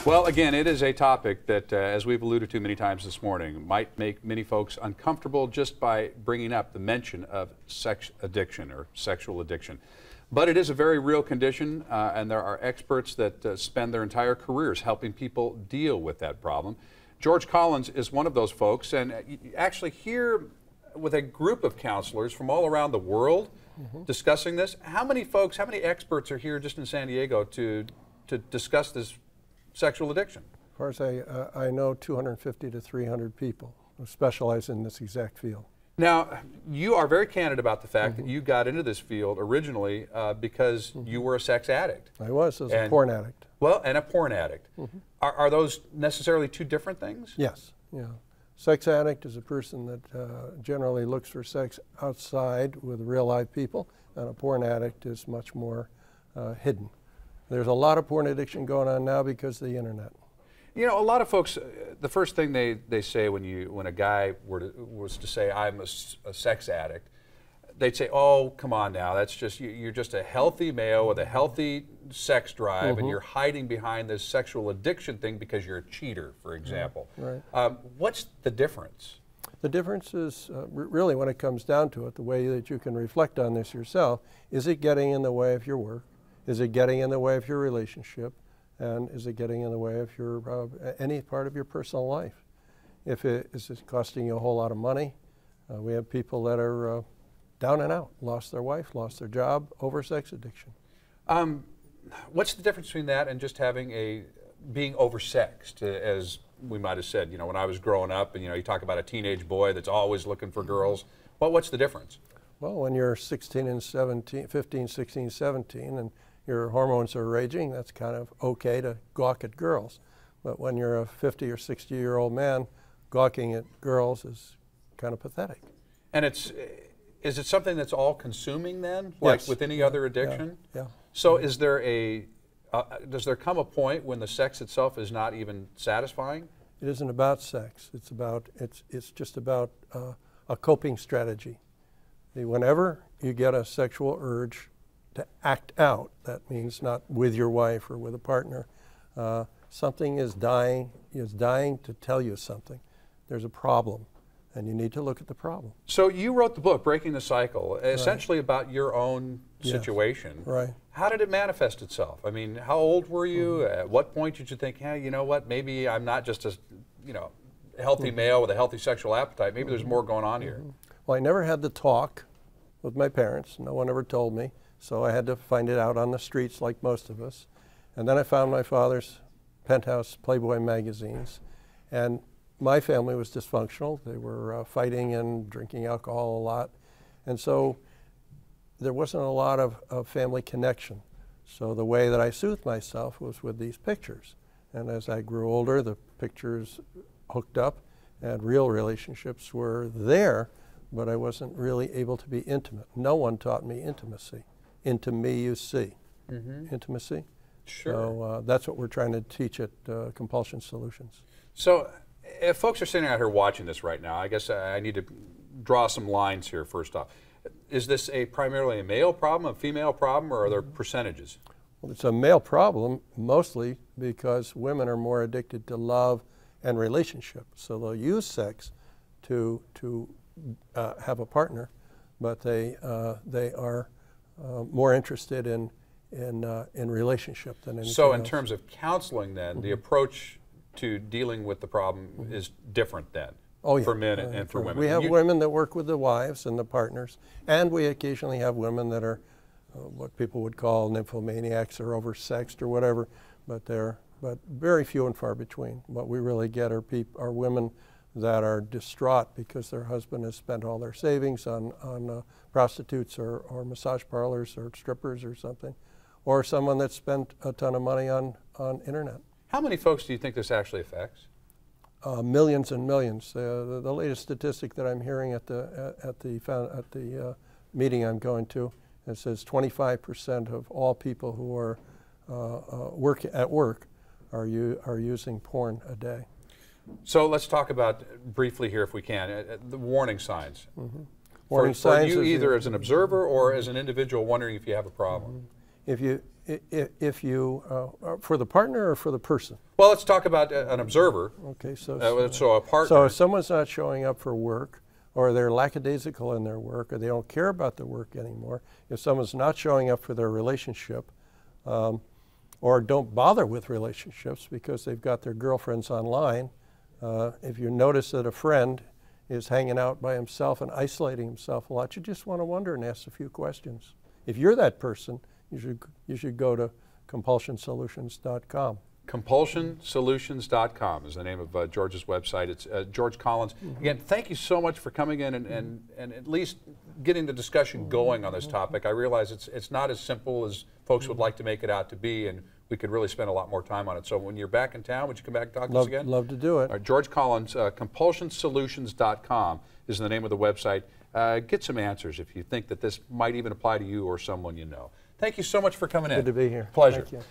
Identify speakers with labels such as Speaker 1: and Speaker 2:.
Speaker 1: Well, again, it is a topic that, as we've alluded to many times this morning, might make many folks uncomfortable just by bringing up the mention of sex addiction or sexual addiction. But it is a very real condition, and there are experts that spend their entire careers helping people deal with that problem. George Collins is one of those folks, and actually here with a group of counselors from all around the world discussing this. How many folks, how many experts are here just in San Diego to discuss this sexual addiction?
Speaker 2: As far as I know, 250 to 300 people who specialize in this exact field.
Speaker 1: Now, you are very candid about the fact that you got into this field originally because you were a sex addict.
Speaker 2: I was a porn addict.
Speaker 1: Well, and a porn addict. Are those necessarily two different things?
Speaker 2: Yes. Yeah. Sex addict is a person that generally looks for sex outside with real live people, and a porn addict is much more hidden. There's a lot of porn addiction going on now because of the internet.
Speaker 1: You know, a lot of folks, the first thing they say when a guy was to say, I'm a sex addict, they'd say, oh, come on now, that's just, you're just a healthy male with a healthy sex drive, and you're hiding behind this sexual addiction thing because you're a cheater, for example.
Speaker 2: Right.
Speaker 1: What's the difference?
Speaker 2: The difference is, really when it comes down to it, the way that you can reflect on this yourself, is it getting in the way of your work? Is it getting in the way of your relationship? And is it getting in the way of your any part of your personal life? Is it costing you a whole lot of money? We have people that are down and out, lost their wife, lost their job over sex addiction.
Speaker 1: What's the difference between that and just having being oversexed, as we might have said? You know, when I was growing up, and you talk about a teenage boy that's always looking for girls. Well, what's the difference? Well,
Speaker 2: when you're 16 and 17, 15, 16, 17, and your hormones are raging, that's kind of okay to gawk at girls. But when you're a 50 or 60-year-old man, gawking at girls is kind of pathetic.
Speaker 1: And is it something that's all-consuming then, like with any other addiction?
Speaker 2: Yeah.
Speaker 1: So is there does there come a point when the sex itself is not even satisfying?
Speaker 2: It isn't about sex. It's just about a coping strategy. Whenever you get a sexual urge to act out, that means not with your wife or with a partner, something is dying to tell you something. There's a problem, and you need to look at the problem. So
Speaker 1: you wrote the book, Breaking the Cycle, essentially about your own situation.
Speaker 2: Right.
Speaker 1: How did it manifest itself? I mean, how old were you? At what point did you think, hey, you know what, maybe I'm not just a healthy male with a healthy sexual appetite, maybe there's more going on here?
Speaker 2: Well, I never had the talk with my parents. No one ever told me. So I had to find it out on the streets like most of us. And then I found my father's Penthouse Playboy magazines. And my family was dysfunctional. They were fighting and drinking alcohol a lot. And so there wasn't a lot of family connection. So the way that I soothed myself was with these pictures. And as I grew older, the pictures hooked up and real relationships were there, but I wasn't really able to be intimate. No one taught me intimacy. Into me you see. Intimacy.
Speaker 1: Sure.
Speaker 2: So that's what we're trying to teach at Compulsion Solutions.
Speaker 1: So if folks are sitting out here watching this right now, I guess I need to draw some lines here first off. Is this primarily a male problem, a female problem, or are there percentages?
Speaker 2: Well, it's a male problem mostly because women are more addicted to love and relationship. So they'll use sex to have a partner, but they are more interested in relationship than anything
Speaker 1: So in
Speaker 2: else.
Speaker 1: terms of counseling then, the approach to dealing with the problem is different then?
Speaker 2: Oh, yeah.
Speaker 1: For men and for women?
Speaker 2: We have women that work with the wives and the partners, and we occasionally have women that are what people would call nymphomaniacs or oversexed or whatever, but very few and far between. What we really get are women that are distraught because their husband has spent all their savings on prostitutes or massage parlors or strippers or something, or someone that spent a ton of money on internet.
Speaker 1: How many folks do you think this actually affects?
Speaker 2: Millions and millions. The latest statistic that I'm hearing at the meeting I'm going to, it says 25% of all people who are at work are using porn a day.
Speaker 1: So let's talk about briefly here, if we can, the warning signs.
Speaker 2: Warning signs
Speaker 1: for you either as an observer or as an individual wondering if you have a problem.
Speaker 2: If if you, for the partner or for the person?
Speaker 1: Well, let's talk about an observer.
Speaker 2: Okay, so
Speaker 1: A partner.
Speaker 2: So if someone's not showing up for work, or they're lackadaisical in their work, or they don't care about their work anymore, if someone's not showing up for their relationship, or don't bother with relationships because they've got their girlfriends online, if you notice that a friend is hanging out by himself and isolating himself a lot, you just want to wonder and ask a few questions. If you're that person, you should go to compulsionsolutions.com.
Speaker 1: Compulsionsolutions.com is the name of George's website. It's George Collins. Again, thank you so much for coming in and at least getting the discussion going on this topic. I realize it's not as simple as folks would like to make it out to be, and we could really spend a lot more time on it. So when you're back in town, would you come back and talk to us again?
Speaker 2: Love to do it.
Speaker 1: All right, George Collins, compulsionsolutions.com is the name of the website. Get some answers if you think that this might even apply to you or someone you know. Thank you so much for coming in.
Speaker 2: Good to be here.
Speaker 1: Pleasure.
Speaker 2: Thank you.